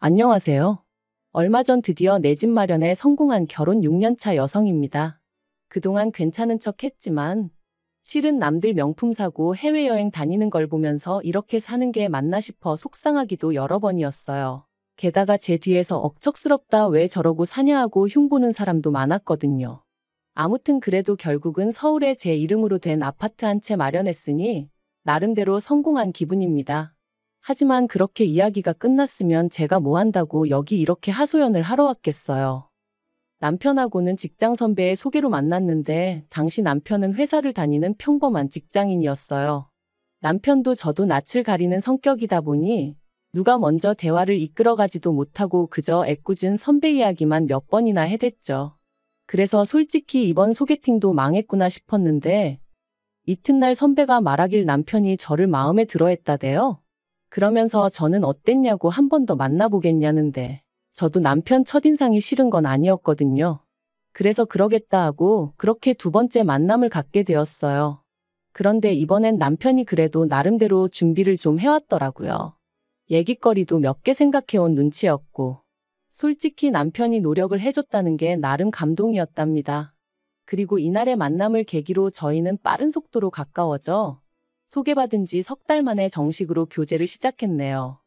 안녕하세요. 얼마 전 드디어 내 집 마련에 성공한 결혼 6년차 여성입니다. 그동안 괜찮은 척 했지만 실은 남들 명품 사고 해외여행 다니는 걸 보면서 이렇게 사는 게 맞나 싶어 속상하기도 여러 번이었어요. 게다가 제 뒤에서 억척스럽다 왜 저러고 사냐 하고 흉보는 사람도 많았거든요. 아무튼 그래도 결국은 서울에 제 이름으로 된 아파트 한 채 마련했으니 나름대로 성공한 기분입니다. 하지만 그렇게 이야기가 끝났으면 제가 뭐 한다고 여기 이렇게 하소연을 하러 왔겠어요. 남편하고는 직장 선배의 소개로 만났는데 당시 남편은 회사를 다니는 평범한 직장인이었어요. 남편도 저도 낯을 가리는 성격이다 보니 누가 먼저 대화를 이끌어가지도 못하고 그저 애꿎은 선배 이야기만 몇 번이나 해댔죠. 그래서 솔직히 이번 소개팅도 망했구나 싶었는데 이튿날 선배가 말하길 남편이 저를 마음에 들어 했다대요. 그러면서 저는 어땠냐고 한 번 더 만나보겠냐는데 저도 남편 첫인상이 싫은 건 아니었거든요. 그래서 그러겠다 하고 그렇게 두 번째 만남을 갖게 되었어요. 그런데 이번엔 남편이 그래도 나름대로 준비를 좀 해왔더라고요. 얘기거리도 몇 개 생각해온 눈치였고 솔직히 남편이 노력을 해줬다는 게 나름 감동이었답니다. 그리고 이날의 만남을 계기로 저희는 빠른 속도로 가까워져 소개받은 지 석 달 만에 정식으로 교제를 시작했네요.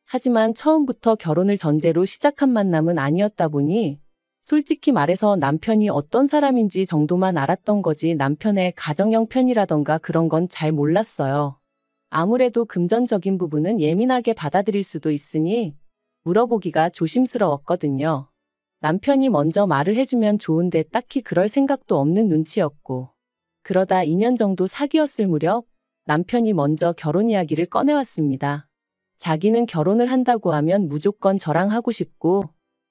하지만 처음부터 결혼을 전제로 시작한 만남은 아니었다 보니 솔직히 말해서 남편이 어떤 사람인지 정도만 알았던 거지 남편의 가정형 편이라던가 그런 건 잘 몰랐어요. 아무래도 금전적인 부분은 예민하게 받아들일 수도 있으니 물어보기가 조심스러웠거든요. 남편이 먼저 말을 해주면 좋은데 딱히 그럴 생각도 없는 눈치였고 그러다 2년 정도 사귀었을 무렵 남편이 먼저 결혼 이야기를 꺼내왔습니다. 자기는 결혼을 한다고 하면 무조건 저랑 하고 싶고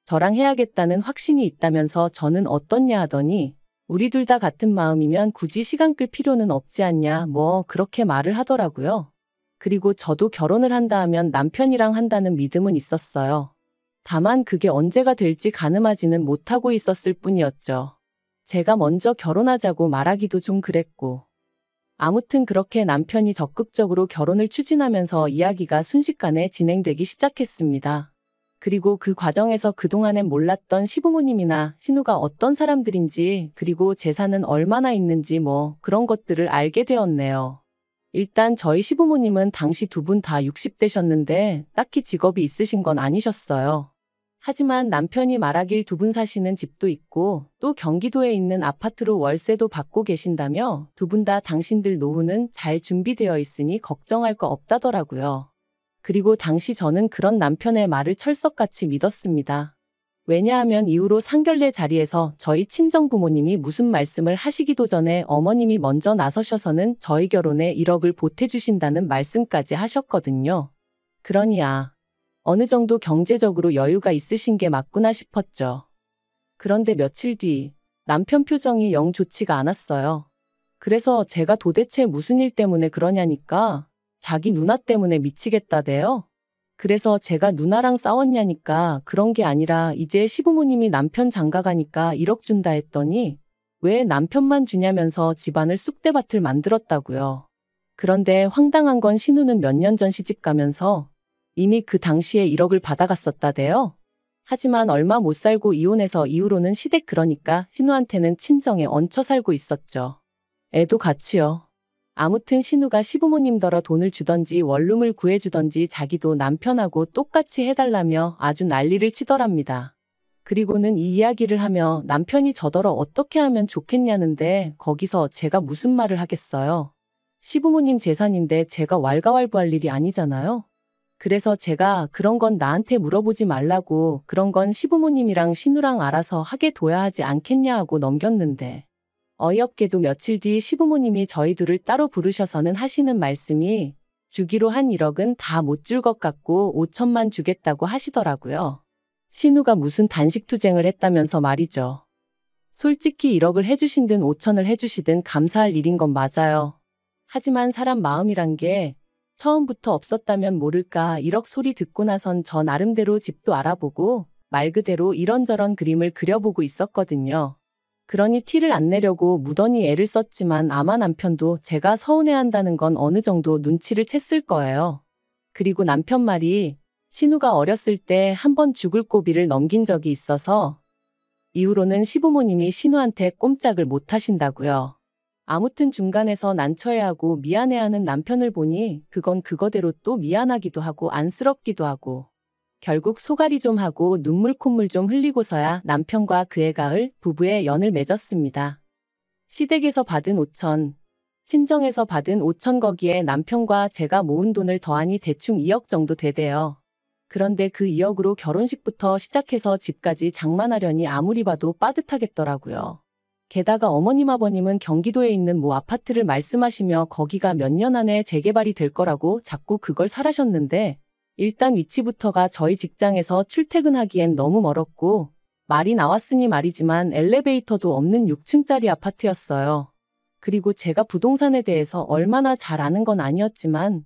저랑 해야겠다는 확신이 있다면서 저는 어떻냐 하더니 우리 둘 다 같은 마음이면 굳이 시간 끌 필요는 없지 않냐 뭐 그렇게 말을 하더라고요. 그리고 저도 결혼을 한다 하면 남편이랑 한다는 믿음은 있었어요. 다만 그게 언제가 될지 가늠하지는 못하고 있었을 뿐이었죠. 제가 먼저 결혼하자고 말하기도 좀 그랬고 아무튼 그렇게 남편이 적극적으로 결혼을 추진하면서 이야기가 순식간에 진행되기 시작했습니다. 그리고 그 과정에서 그동안엔 몰랐던 시부모님이나 신우가 어떤 사람들인지 그리고 재산은 얼마나 있는지 뭐 그런 것들을 알게 되었네요. 일단 저희 시부모님은 당시 두 분 다 60대셨는데 딱히 직업이 있으신 건 아니셨어요. 하지만 남편이 말하길 두 분 사시는 집도 있고 또 경기도에 있는 아파트로 월세도 받고 계신다며 두 분 다 당신들 노후는 잘 준비되어 있으니 걱정할 거 없다더라고요. 그리고 당시 저는 그런 남편의 말을 철석같이 믿었습니다. 왜냐하면 이후로 상견례 자리에서 저희 친정부모님이 무슨 말씀을 하시기도 전에 어머님이 먼저 나서셔서는 저희 결혼에 1억을 보태주신다는 말씀까지 하셨거든요. 그러니 어느 정도 경제적으로 여유가 있으신 게 맞구나 싶었죠. 그런데 며칠 뒤 남편 표정이 영 좋지가 않았어요. 그래서 제가 도대체 무슨 일 때문에 그러냐니까 자기 누나 때문에 미치겠다대요. 그래서 제가 누나랑 싸웠냐니까 그런 게 아니라 이제 시부모님이 남편 장가가니까 1억 준다 했더니 왜 남편만 주냐면서 집안을 쑥대밭을 만들었다고요. 그런데 황당한 건 신우는 몇 년 전 시집가면서 이미 그 당시에 1억을 받아갔었다대요. 하지만 얼마 못 살고 이혼해서 이후로는 시댁 그러니까 신우한테는 친정에 얹혀 살고 있었죠. 애도 같이요. 아무튼 신우가 시부모님더러 돈을 주던지 원룸을 구해주던지 자기도 남편하고 똑같이 해달라며 아주 난리를 치더랍니다. 그리고는 이 이야기를 하며 남편이 저더러 어떻게 하면 좋겠냐는데 거기서 제가 무슨 말을 하겠어요. 시부모님 재산인데 제가 왈가왈부할 일이 아니잖아요. 그래서 제가 그런 건 나한테 물어보지 말라고 그런 건 시부모님이랑 신우랑 알아서 하게 둬야 하지 않겠냐 하고 넘겼는데 어이없게도 며칠 뒤 시부모님이 저희 둘을 따로 부르셔서는 하시는 말씀이 주기로 한 1억은 다 못 줄 것 같고 5천만 주겠다고 하시더라고요. 신우가 무슨 단식투쟁을 했다면서 말이죠. 솔직히 1억을 해주신든 5천을 해주시든 감사할 일인 건 맞아요. 하지만 사람 마음이란 게 처음부터 없었다면 모를까 1억 소리 듣고 나선 저 나름대로 집도 알아보고 말 그대로 이런저런 그림을 그려보고 있었거든요. 그러니 티를 안 내려고 무던히 애를 썼지만 아마 남편도 제가 서운해한다는 건 어느 정도 눈치를 챘을 거예요. 그리고 남편 말이 신우가 어렸을 때 한 번 죽을 고비를 넘긴 적이 있어서 이후로는 시부모님이 신우한테 꼼짝을 못 하신다고요. 아무튼 중간에서 난처해하고 미안해하는 남편을 보니 그건 그거대로 또 미안하기도 하고 안쓰럽기도 하고 결국 소갈이 좀 하고 눈물 콧물 좀 흘리고서야 남편과 그해 가을 부부의 연을 맺었습니다. 시댁에서 받은 5천, 친정에서 받은 5천 거기에 남편과 제가 모은 돈을 더하니 대충 2억 정도 되대요. 그런데 그 2억으로 결혼식부터 시작해서 집까지 장만하려니 아무리 봐도 빠듯하겠더라고요. 게다가 어머님 아버님은 경기도에 있는 모 아파트를 말씀하시며 거기가 몇 년 안에 재개발이 될 거라고 자꾸 그걸 사라셨는데 일단 위치부터가 저희 직장에서 출퇴근하기엔 너무 멀었고 말이 나왔으니 말이지만 엘리베이터도 없는 6층짜리 아파트였어요. 그리고 제가 부동산에 대해서 얼마나 잘 아는 건 아니었지만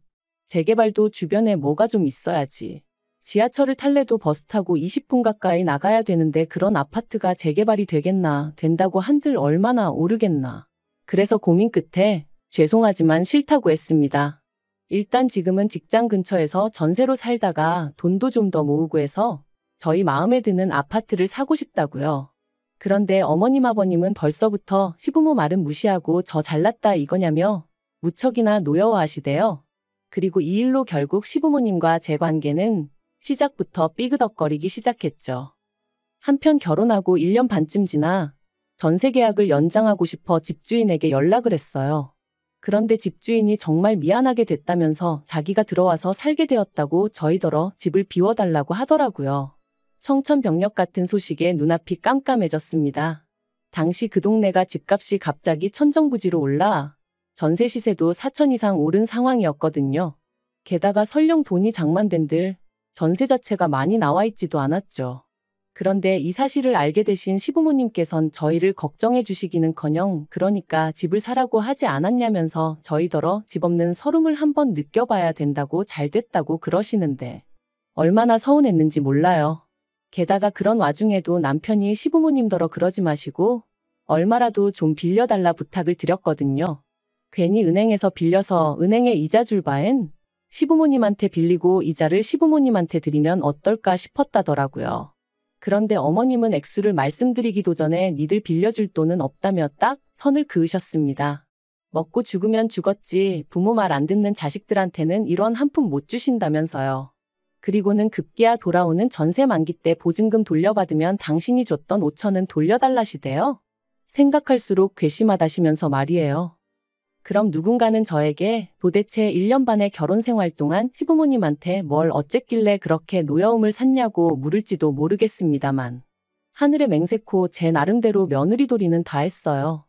재개발도 주변에 뭐가 좀 있어야지. 지하철을 탈래도 버스 타고 20분 가까이 나가야 되는데 그런 아파트가 재개발이 되겠나, 된다고 한들 얼마나 오르겠나. 그래서 고민 끝에 죄송하지만 싫다고 했습니다. 일단 지금은 직장 근처에서 전세로 살다가 돈도 좀 더 모으고 해서 저희 마음에 드는 아파트를 사고 싶다고요. 그런데 어머님 아버님은 벌써부터 시부모 말은 무시하고 저 잘났다 이거냐며 무척이나 노여워하시대요. 그리고 이 일로 결국 시부모님과 제 관계는 시작부터 삐그덕거리기 시작했죠. 한편 결혼하고 1년 반쯤 지나 전세 계약을 연장하고 싶어 집주인에게 연락을 했어요. 그런데 집주인이 정말 미안하게 됐다면서 자기가 들어와서 살게 되었다고 저희더러 집을 비워달라고 하더라고요. 청천벽력 같은 소식에 눈앞이 깜깜해졌습니다. 당시 그 동네가 집값이 갑자기 천정부지로 올라 전세 시세도 4천 이상 오른 상황이었거든요. 게다가 설령 돈이 장만된들 전세 자체가 많이 나와 있지도 않았죠. 그런데 이 사실을 알게 되신 시부모님께선 저희를 걱정해 주시기는커녕 그러니까 집을 사라고 하지 않았냐면서 저희더러 집 없는 서름을 한번 느껴봐야 된다고 잘 됐다고 그러시는데 얼마나 서운했는지 몰라요. 게다가 그런 와중에도 남편이 시부모님더러 그러지 마시고 얼마라도 좀 빌려달라 부탁을 드렸거든요. 괜히 은행에서 빌려서 은행에 이자 줄 바엔 시부모님한테 빌리고 이자를 시부모님한테 드리면 어떨까 싶었다더라고요. 그런데 어머님은 액수를 말씀드리기도 전에 니들 빌려줄 돈은 없다며 딱 선을 그으셨습니다. 먹고 죽으면 죽었지 부모 말 안 듣는 자식들한테는 1원 한 푼 못 주신다면서요. 그리고는 급기야 돌아오는 전세 만기 때 보증금 돌려받으면 당신이 줬던 5천은 돌려달라시대요. 생각할수록 괘씸하다시면서 말이에요. 그럼 누군가는 저에게 도대체 1년 반의 결혼 생활 동안 시부모님한테 뭘 어쨌길래 그렇게 노여움을 샀냐고 물을지도 모르겠습니다만 하늘의 맹세코 제 나름대로 며느리도리는 다 했어요.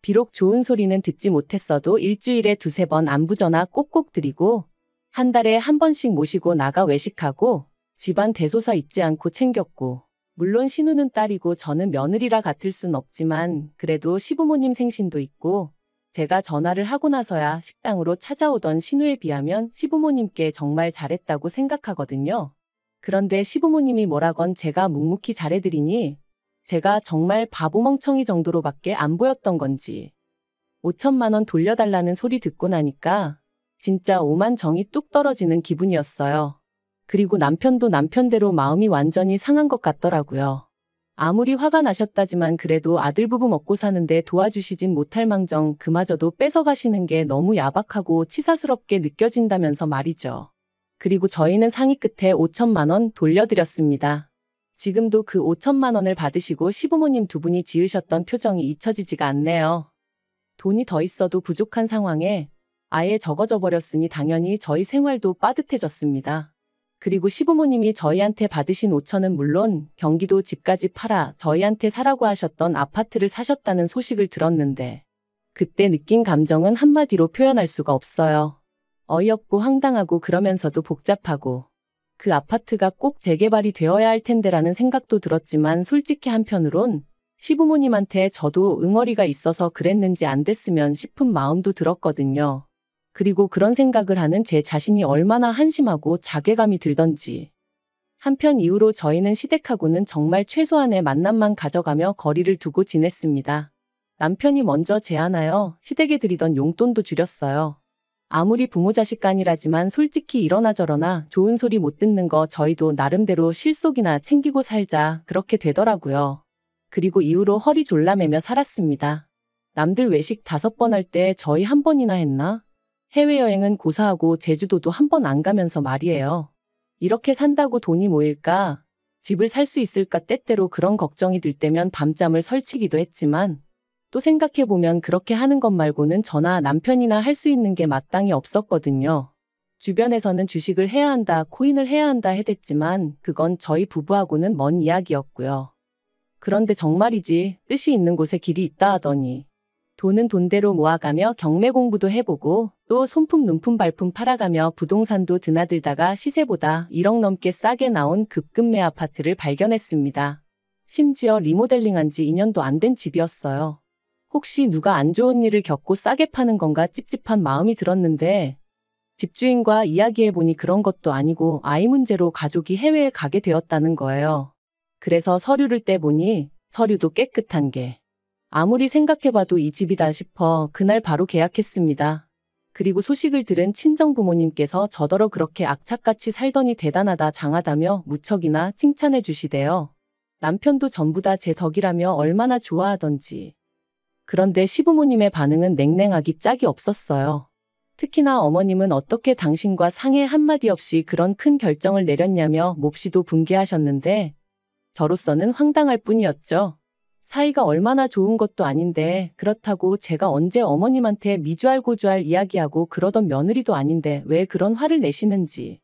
비록 좋은 소리는 듣지 못했어도 일주일에 2~3번 안부전화 꼭꼭 드리고 한 달에 한 번씩 모시고 나가 외식하고 집안 대소사 잊지 않고 챙겼고 물론 신우는 딸이고 저는 며느리라 같을 순 없지만 그래도 시부모님 생신도 있고 제가 전화를 하고 나서야 식당으로 찾아오던 신우에 비하면 시부모님께 정말 잘했다고 생각하거든요. 그런데 시부모님이 뭐라건 제가 묵묵히 잘해드리니 제가 정말 바보멍청이 정도로밖에 안 보였던 건지 5천만 원 돌려달라는 소리 듣고 나니까 진짜 오만 정이 뚝 떨어지는 기분이었어요. 그리고 남편도 남편대로 마음이 완전히 상한 것 같더라고요. 아무리 화가 나셨다지만 그래도 아들 부부 먹고 사는데 도와주시진 못할 망정 그마저도 뺏어가시는 게 너무 야박하고 치사스럽게 느껴진다면서 말이죠. 그리고 저희는 상의 끝에 5천만 원 돌려드렸습니다. 지금도 그 5천만 원을 받으시고 시부모님 두 분이 지으셨던 표정이 잊혀지지가 않네요. 돈이 더 있어도 부족한 상황에 아예 적어져 버렸으니 당연히 저희 생활도 빠듯해졌습니다. 그리고 시부모님이 저희한테 받으신 5천은 물론 경기도 집까지 팔아 저희한테 사라고 하셨던 아파트를 사셨다는 소식을 들었는데 그때 느낀 감정은 한마디로 표현할 수가 없어요. 어이없고 황당하고 그러면서도 복잡하고 그 아파트가 꼭 재개발이 되어야 할 텐데라는 생각도 들었지만 솔직히 한편으론 시부모님한테 저도 응어리가 있어서 그랬는지 안 됐으면 싶은 마음도 들었거든요. 그리고 그런 생각을 하는 제 자신이 얼마나 한심하고 자괴감이 들던지. 한편 이후로 저희는 시댁하고는 정말 최소한의 만남만 가져가며 거리를 두고 지냈습니다. 남편이 먼저 제안하여 시댁에 드리던 용돈도 줄였어요. 아무리 부모 자식 간이라지만 솔직히 이러나 저러나 좋은 소리 못 듣는 거 저희도 나름대로 실속이나 챙기고 살자 그렇게 되더라고요. 그리고 이후로 허리 졸라매며 살았습니다. 남들 외식 5번 할 때 저희 1번이나 했나? 해외여행은 고사하고 제주도도 1번 안 가면서 말이에요. 이렇게 산다고 돈이 모일까? 집을 살 수 있을까? 때때로 그런 걱정이 들 때면 밤잠을 설치기도 했지만 또 생각해보면 그렇게 하는 것 말고는 저나 남편이나 할 수 있는 게 마땅히 없었거든요. 주변에서는 주식을 해야 한다, 코인을 해야 한다 해댔지만 그건 저희 부부하고는 먼 이야기였고요. 그런데 정말이지 뜻이 있는 곳에 길이 있다 하더니 돈은 돈대로 모아가며 경매 공부도 해보고 또 손품 눈품 발품 팔아가며 부동산도 드나들다가 시세보다 1억 넘게 싸게 나온 급급매 아파트를 발견했습니다. 심지어 리모델링한 지 2년도 안 된 집이었어요. 혹시 누가 안 좋은 일을 겪고 싸게 파는 건가 찝찝한 마음이 들었는데 집주인과 이야기해보니 그런 것도 아니고 아이 문제로 가족이 해외에 가게 되었다는 거예요. 그래서 서류를 떼보니 서류도 깨끗한 게 아무리 생각해봐도 이 집이다 싶어 그날 바로 계약했습니다. 그리고 소식을 들은 친정부모님께서 저더러 그렇게 악착같이 살더니 대단하다 장하다며 무척이나 칭찬해 주시대요. 남편도 전부 다 제 덕이라며 얼마나 좋아하던지. 그런데 시부모님의 반응은 냉랭하기 짝이 없었어요. 특히나 어머님은 어떻게 당신과 상의 한마디 없이 그런 큰 결정을 내렸냐며 몹시도 분개하셨는데 저로서는 황당할 뿐이었죠. 사이가 얼마나 좋은 것도 아닌데 그렇다고 제가 언제 어머님한테 미주알고주알 이야기하고 그러던 며느리도 아닌데 왜 그런 화를 내시는지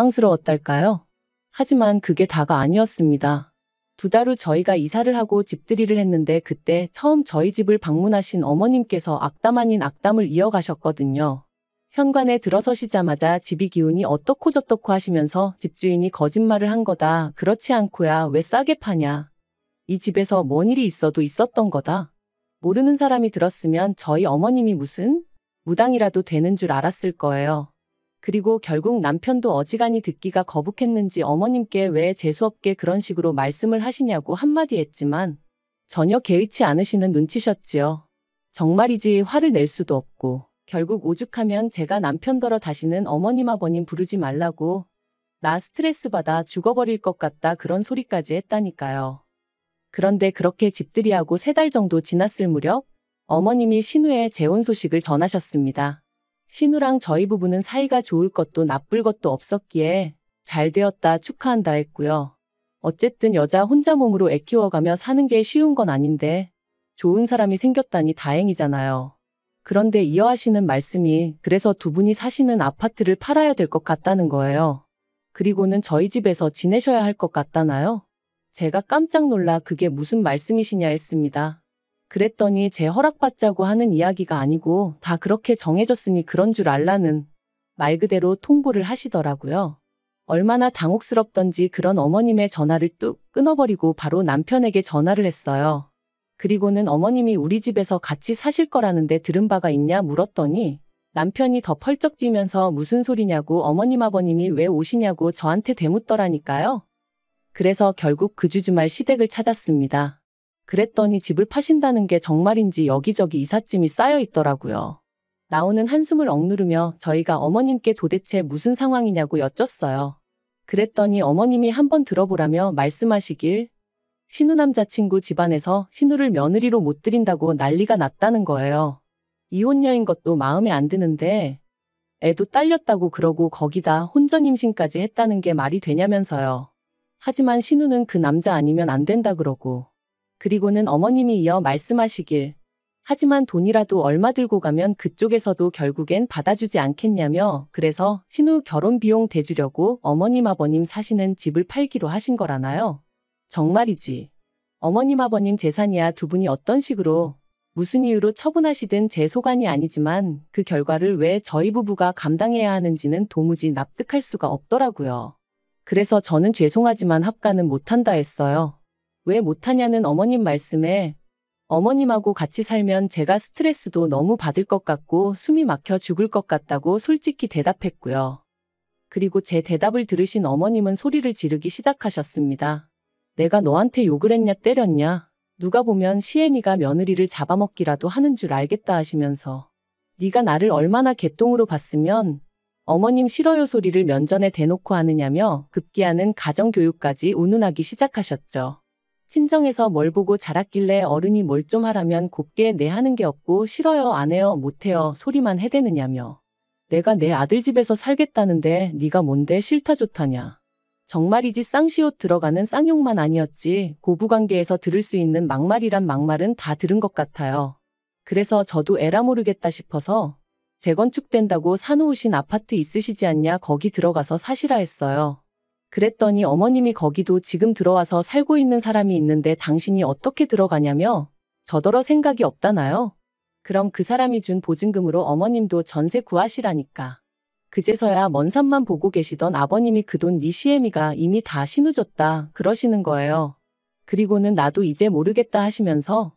당황스러웠달까요? 하지만 그게 다가 아니었습니다. 2달 후 저희가 이사를 하고 집들이를 했는데 그때 처음 저희 집을 방문하신 어머님께서 악담 아닌 악담을 이어가셨거든요. 현관에 들어서시자마자 집이 기운이 어떻고 저떻고 하시면서 집주인이 거짓말을 한 거다. 그렇지 않고야 왜 싸게 파냐. 이 집에서 뭔 일이 있어도 있었던 거다. 모르는 사람이 들었으면 저희 어머님이 무슨 무당이라도 되는 줄 알았을 거예요. 그리고 결국 남편도 어지간히 듣기가 거북했는지 어머님께 왜 재수없게 그런 식으로 말씀을 하시냐고 한마디 했지만 전혀 개의치 않으시는 눈치셨지요. 정말이지 화를 낼 수도 없고 결국 오죽하면 제가 남편더러 다시는 어머님 아버님 부르지 말라고 나 스트레스 받아 죽어버릴 것 같다 그런 소리까지 했다니까요. 그런데 그렇게 집들이하고 3달 정도 지났을 무렵 어머님이 신우의 재혼 소식을 전하셨습니다. 신우랑 저희 부부는 사이가 좋을 것도 나쁠 것도 없었기에 잘 되었다 축하한다 했고요. 어쨌든 여자 혼자 몸으로 애 키워가며 사는 게 쉬운 건 아닌데 좋은 사람이 생겼다니 다행이잖아요. 그런데 이어하시는 말씀이 그래서 2분이 사시는 아파트를 팔아야 될 것 같다는 거예요. 그리고는 저희 집에서 지내셔야 할 것 같다나요? 제가 깜짝 놀라 그게 무슨 말씀이시냐 했습니다. 그랬더니 제 허락받자고 하는 이야기가 아니고 다 그렇게 정해졌으니 그런 줄 알라는 말 그대로 통보를 하시더라고요. 얼마나 당혹스럽던지 그런 어머님의 전화를 뚝 끊어버리고 바로 남편에게 전화를 했어요. 그리고는 어머님이 우리 집에서 같이 사실 거라는데 들은 바가 있냐 물었더니 남편이 더 펄쩍 뛰면서 무슨 소리냐고 어머님 아버님이 왜 오시냐고 저한테 되묻더라니까요. 그래서 결국 그 주말 시댁을 찾았습니다. 그랬더니 집을 파신다는 게 정말인지 여기저기 이삿짐이 쌓여 있더라고요. 나오는 한숨을 억누르며 저희가 어머님께 도대체 무슨 상황이냐고 여쭸어요. 그랬더니 어머님이 한번 들어보라며 말씀하시길 신우 남자친구 집안에서 신우를 며느리로 못 들인다고 난리가 났다는 거예요. 이혼녀인 것도 마음에 안 드는데 애도 딸렸다고 그러고 거기다 혼전 임신까지 했다는 게 말이 되냐면서요. 하지만 신우는 그 남자 아니면 안 된다 그러고 그리고는 어머님이 이어 말씀하시길 하지만 돈이라도 얼마 들고 가면 그쪽에서도 결국엔 받아주지 않겠냐며 그래서 신우 결혼 비용 대주려고 어머님 아버님 사시는 집을 팔기로 하신 거라나요? 정말이지. 어머님 아버님 재산이야 2분이 어떤 식으로 무슨 이유로 처분하시든 제 소관이 아니지만 그 결과를 왜 저희 부부가 감당해야 하는지는 도무지 납득할 수가 없더라고요. 그래서 저는 죄송하지만 합가는 못한다 했어요. 왜 못하냐는 어머님 말씀에 어머님하고 같이 살면 제가 스트레스도 너무 받을 것 같고 숨이 막혀 죽을 것 같다고 솔직히 대답했고요. 그리고 제 대답을 들으신 어머님은 소리를 지르기 시작하셨습니다. 내가 너한테 욕을 했냐 때렸냐. 누가 보면 시애미가 며느리를 잡아먹기라도 하는 줄 알겠다 하시면서 네가 나를 얼마나 개똥으로 봤으면 어머님 싫어요 소리를 면전에 대놓고 하느냐며 급기야는 가정교육까지 운운하기 시작하셨죠. 친정에서 뭘 보고 자랐길래 어른이 뭘 좀 하라면 곱게 내 하는 게 없고 싫어요 안 해요 못해요 소리만 해대느냐며. 내가 내 아들 집에서 살겠다는데 네가 뭔데 싫다 좋다냐. 정말이지 쌍시옷 들어가는 쌍욕만 아니었지 고부관계에서 들을 수 있는 막말이란 막말은 다 들은 것 같아요. 그래서 저도 에라 모르겠다 싶어서 재건축된다고 사놓으신 아파트 있으시지 않냐 거기 들어가서 사시라 했어요. 그랬더니 어머님이 거기도 지금 들어와서 살고 있는 사람이 있는데 당신이 어떻게 들어가냐며 저더러 생각이 없다나요? 그럼 그 사람이 준 보증금으로 어머님도 전세 구하시라니까. 그제서야 먼 산만 보고 계시던 아버님이 그 돈 네 시애미가 이미 다 신우줬다 그러시는 거예요. 그리고는 나도 이제 모르겠다 하시면서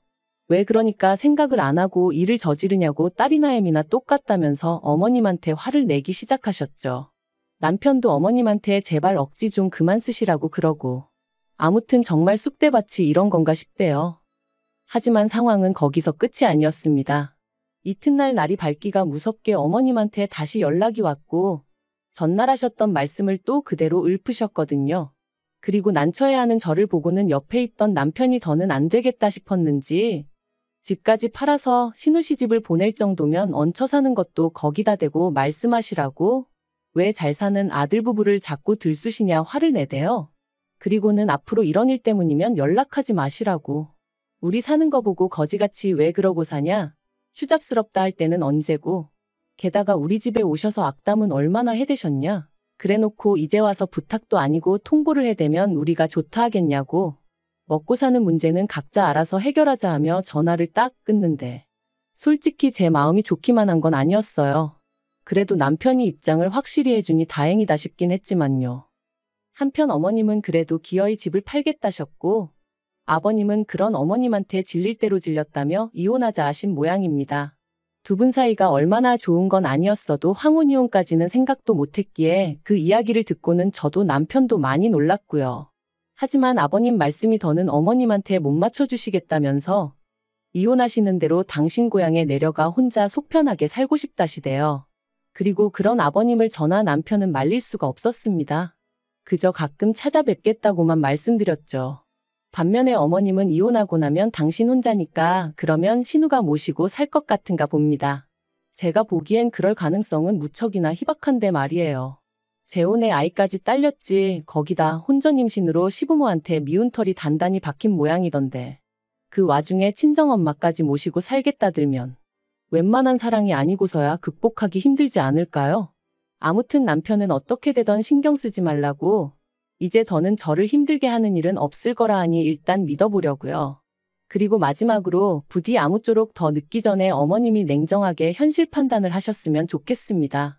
왜 그러니까 생각을 안 하고 일을 저지르냐고 딸이나 애미나 똑같다면서 어머님한테 화를 내기 시작하셨죠. 남편도 어머님한테 제발 억지 좀 그만 쓰시라고 그러고. 아무튼 정말 쑥대밭이 이런 건가 싶대요. 하지만 상황은 거기서 끝이 아니었습니다. 이튿날 날이 밝기가 무섭게 어머님한테 다시 연락이 왔고 전날 하셨던 말씀을 또 그대로 읊으셨거든요. 그리고 난처해하는 저를 보고는 옆에 있던 남편이 더는 안 되겠다 싶었는지 집까지 팔아서 신우시집을 보낼 정도면 얹혀 사는 것도 거기다 대고 말씀하시라고 왜 잘 사는 아들 부부를 자꾸 들쑤시냐 화를 내대요. 그리고는 앞으로 이런 일 때문이면 연락하지 마시라고. 우리 사는 거 보고 거지같이 왜 그러고 사냐. 추잡스럽다 할 때는 언제고. 게다가 우리 집에 오셔서 악담은 얼마나 해대셨냐. 그래놓고 이제 와서 부탁도 아니고 통보를 해대면 우리가 좋다 하겠냐고. 먹고 사는 문제는 각자 알아서 해결하자 하며 전화를 딱 끊는데 솔직히 제 마음이 좋기만 한 건 아니었어요. 그래도 남편이 입장을 확실히 해주니 다행이다 싶긴 했지만요. 한편 어머님은 그래도 기어이 집을 팔겠다셨고 아버님은 그런 어머님한테 질릴 대로 질렸다며 이혼하자 하신 모양입니다. 두 분 사이가 얼마나 좋은 건 아니었어도 황혼이혼까지는 생각도 못했기에 그 이야기를 듣고는 저도 남편도 많이 놀랐고요. 하지만 아버님 말씀이 더는 어머님한테 못 맞춰주시겠다면서 이혼하시는 대로 당신 고향에 내려가 혼자 속 편하게 살고 싶다시대요. 그리고 그런 아버님을 저나 남편은 말릴 수가 없었습니다. 그저 가끔 찾아뵙겠다고만 말씀드렸죠. 반면에 어머님은 이혼하고 나면 당신 혼자니까 그러면 신우가 모시고 살 것 같은가 봅니다. 제가 보기엔 그럴 가능성은 무척이나 희박한데 말이에요. 재혼에 아이까지 딸렸지 거기다 혼전 임신으로 시부모한테 미운 털이 단단히 박힌 모양이던데 그 와중에 친정엄마까지 모시고 살겠다들면 웬만한 사랑이 아니고서야 극복하기 힘들지 않을까요? 아무튼 남편은 어떻게 되던 신경 쓰지 말라고 이제 더는 저를 힘들게 하는 일은 없을 거라 하니 일단 믿어보려고요. 그리고 마지막으로 부디 아무쪼록 더 늦기 전에 어머님이 냉정하게 현실 판단을 하셨으면 좋겠습니다.